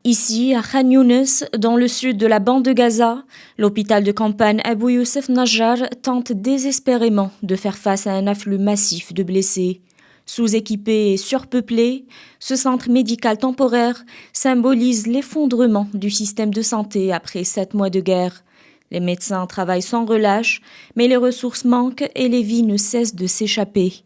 Ici, à Khan Younes, dans le sud de la bande de Gaza, l'hôpital de campagne Abou Youssef Najjar tente désespérément de faire face à un afflux massif de blessés. Sous-équipé et surpeuplé, ce centre médical temporaire symbolise l'effondrement du système de santé après 7 mois de guerre. Les médecins travaillent sans relâche, mais les ressources manquent et les vies ne cessent de s'échapper.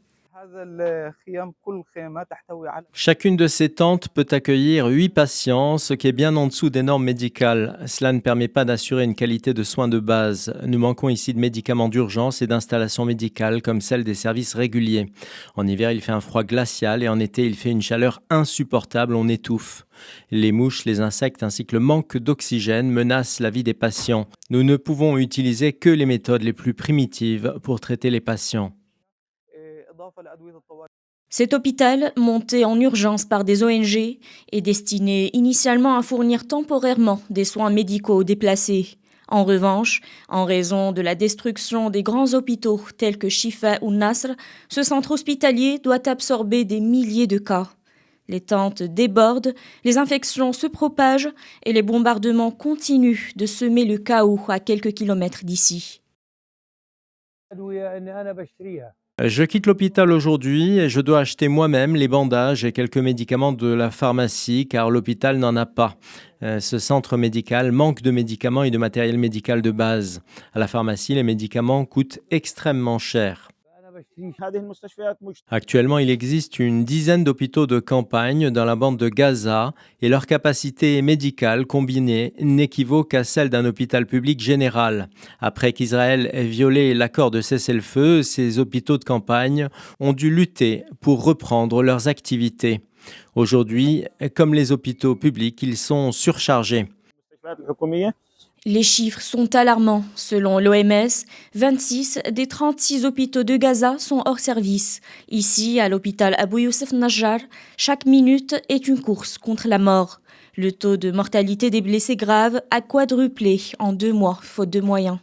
Chacune de ces tentes peut accueillir 8 patients, ce qui est bien en dessous des normes médicales. Cela ne permet pas d'assurer une qualité de soins de base. Nous manquons ici de médicaments d'urgence et d'installations médicales comme celles des services réguliers. En hiver, il fait un froid glacial et en été, il fait une chaleur insupportable, on étouffe. Les mouches, les insectes ainsi que le manque d'oxygène menacent la vie des patients. Nous ne pouvons utiliser que les méthodes les plus primitives pour traiter les patients. Cet hôpital, monté en urgence par des ONG, est destiné initialement à fournir temporairement des soins médicaux aux déplacés. En revanche, en raison de la destruction des grands hôpitaux tels que Shifa ou Nasr, ce centre hospitalier doit absorber des milliers de cas. Les tentes débordent, les infections se propagent et les bombardements continuent de semer le chaos à quelques kilomètres d'ici. Je quitte l'hôpital aujourd'hui et je dois acheter moi-même les bandages et quelques médicaments de la pharmacie car l'hôpital n'en a pas. Ce centre médical manque de médicaments et de matériel médical de base. À la pharmacie, les médicaments coûtent extrêmement cher. Actuellement, il existe une dizaine d'hôpitaux de campagne dans la bande de Gaza et leur capacité médicale combinée n'équivaut qu'à celle d'un hôpital public général. Après qu'Israël ait violé l'accord de cessez-le-feu, ces hôpitaux de campagne ont dû lutter pour reprendre leurs activités. Aujourd'hui, comme les hôpitaux publics, ils sont surchargés. Les chiffres sont alarmants. Selon l'OMS, 26 des 36 hôpitaux de Gaza sont hors service. Ici, à l'hôpital Abou Youssef Najjar, chaque minute est une course contre la mort. Le taux de mortalité des blessés graves a quadruplé en 2 mois, faute de moyens.